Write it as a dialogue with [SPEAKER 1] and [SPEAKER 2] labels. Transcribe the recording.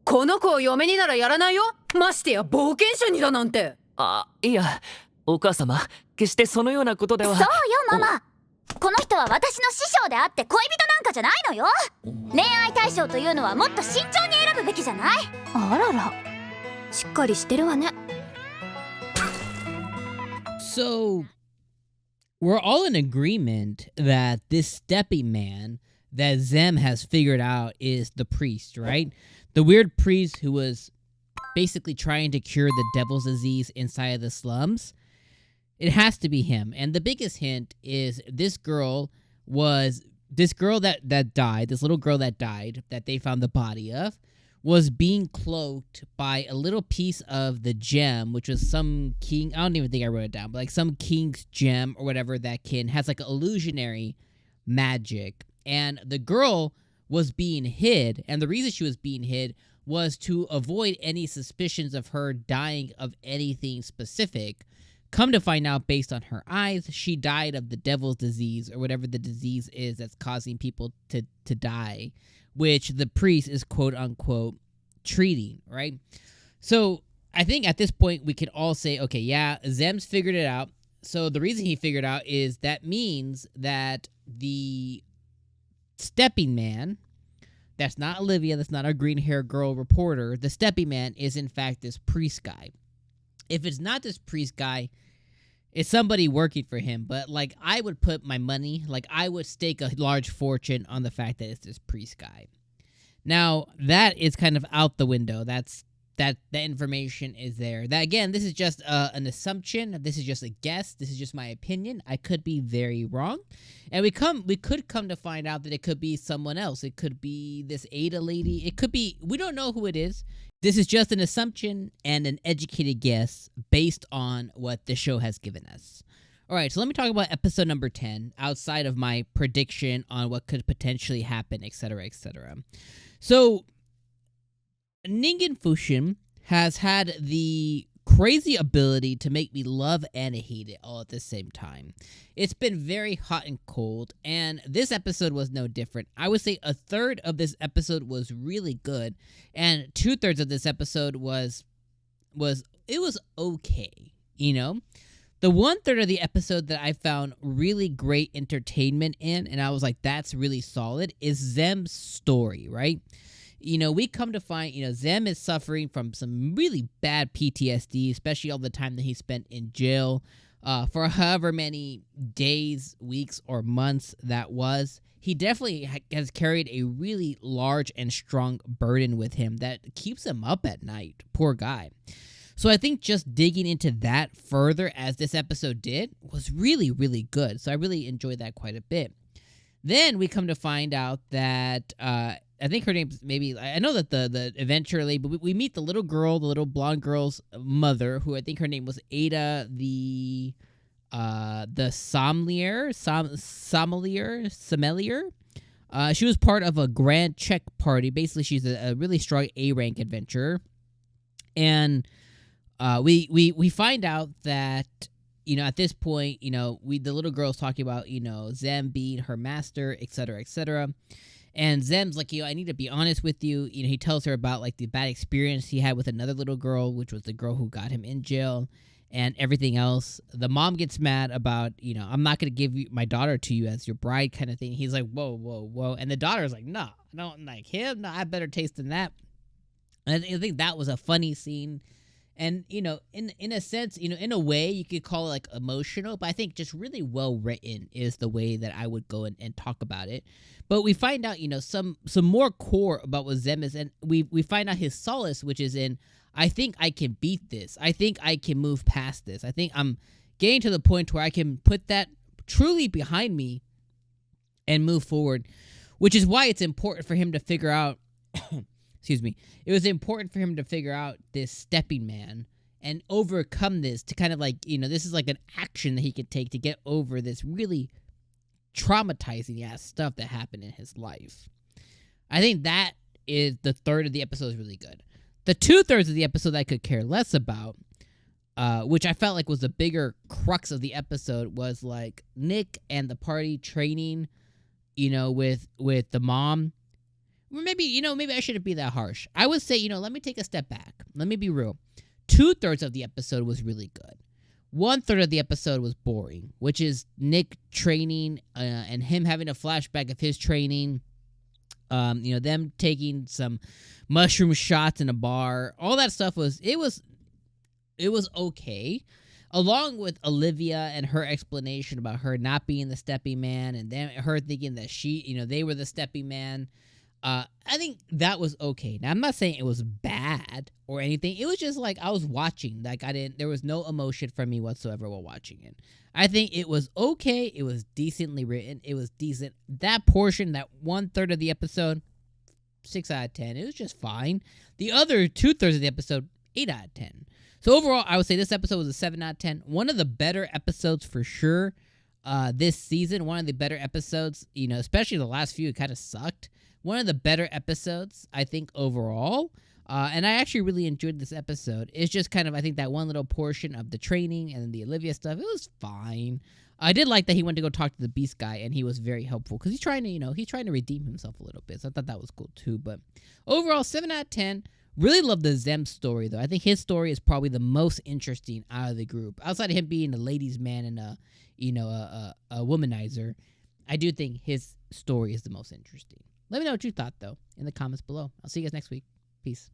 [SPEAKER 1] この子を嫁にならやらないよ。ましてや冒険者にだなんて。
[SPEAKER 2] あ、いや、お母様、決してそのようなことでは。
[SPEAKER 3] そうよママ。この人は私の師匠であって恋人なんかじゃないのよ。恋愛対象というのはもっと慎重に選ぶべきじゃない？
[SPEAKER 4] あらら、しっかりしてるわね。
[SPEAKER 5] So, we're all in agreement that this stepping man that Zem has figured out is the priest, right? The weird priest who was basically trying to cure the devil's disease inside of the slums. It has to be him. And the biggest hint is this girl that died, this little girl that died, that they found the body of, was being cloaked by a little piece of the gem, which was some king, I don't even think I wrote it down, but like some king's gem or whatever that has like illusionary magic. And the girl was being hid, and the reason she was being hid was to avoid any suspicions of her dying of anything specific. Come to find out, based on her eyes, she died of the devil's disease, or whatever the disease is that's causing people to die, which the priest is quote-unquote treating, right? So I think at this point we can all say, okay, yeah, Zems figured it out. So the reason he figured out is that means that the stepping man, that's not Olivia, that's not our green-haired girl reporter, the stepping man is in fact this priest guy. If it's not this priest guy, it's somebody working for him. But, like, I would put my money, like, I would stake a large fortune on the fact that it's this priest guy. Now, that is kind of out the window. That information is there. That, again, this is just an assumption. This is just a guess. This is just my opinion. I could be very wrong. And we could come to find out that it could be someone else. It could be this Ada lady. It could be, we don't know who it is. This is just an assumption and an educated guess based on what the show has given us. All right, so let me talk about episode number 10, outside of my prediction on what could potentially happen, etc., etc. So, Ningen Fushin has had the crazy ability to make me love and hate it all at the same time. It's been very hot and cold, and this episode was no different. I would say a third of this episode was really good, and 2/3 of this episode was okay, you know? The 1/3 of the episode that I found really great entertainment in, and I was like, that's really solid, is Zem's story, right? You know, we come to find, you know, Zem is suffering from some really bad PTSD, especially all the time that he spent in jail for however many days, weeks, or months that was. He definitely has carried a really large and strong burden with him that keeps him up at night. Poor guy. So I think just digging into that further, as this episode did, was really, really good. So I really enjoyed that quite a bit. Then we come to find out that I think her name's maybe, I know that the eventually, but we meet the little girl, the little blonde girl's mother, who I think her name was Ada the sommelier. She was part of a grand check party. Basically, she's a really strong A-rank adventurer. And we find out that, you know, at this point, you know, the little girl's talking about, you know, Zem being her master, etc., etc. And Zem's like, you know, I need to be honest with you. You know, he tells her about, like, the bad experience he had with another little girl, which was the girl who got him in jail, and everything else. The mom gets mad about, you know, I'm not going to give my daughter to you as your bride kind of thing. He's like, whoa, whoa, whoa. And the daughter's like, no, I don't like him. No, I have better taste than that. And I think that was a funny scene. And, you know, in a sense, you know, in a way, you could call it, like, emotional, but I think just really well written is the way that I would go and talk about it. But we find out, you know, some more core about what Zem is, and we find out his solace, which is in, I think I can beat this. I think I can move past this. I think I'm getting to the point where I can put that truly behind me and move forward, which is why it's important for him to figure out excuse me, it was important for him to figure out this stepping man and overcome this, to kind of, like, you know, this is like an action that he could take to get over this really traumatizing ass stuff that happened in his life. I think that is the third of the episode is really good. The 2/3 of the episode I could care less about, which I felt like was the bigger crux of the episode, was like Nick and the party training, you know, with the mom. maybe maybe I shouldn't be that harsh. I would say let me take a step back. Let me be real. 2/3 of the episode was really good. 1/3 of the episode was boring, which is Nick training and him having a flashback of his training. Them taking some mushroom shots in a bar. All that stuff was okay. Along with Olivia and her explanation about her not being the steppy man and them her thinking that they were the steppy man. I think that was okay. Now, I'm not saying it was bad or anything. It was just like I was watching. Like there was no emotion from me whatsoever while watching it. I think it was okay. It was decently written. It was decent. That portion, that 1/3 of the episode, 6 out of 10. It was just fine. The other 2/3 of the episode, 8 out of 10. So overall, I would say this episode was a 7 out of 10. One of the better episodes for sure this season. One of the better episodes, especially the last few, it kind of sucked. One of the better episodes, I think, overall. And I actually really enjoyed this episode. It's just kind of, I think, that one little portion of the training and the Olivia stuff, it was fine. I did like that he went to go talk to the Beast guy, and he was very helpful because he's trying to redeem himself a little bit. So I thought that was cool too. But overall, 7 out of 10. Really love the Zems story though. I think his story is probably the most interesting out of the group. Outside of him being a ladies' man and a womanizer, I do think his story is the most interesting. Let me know what you thought though in the comments below. I'll see you guys next week. Peace.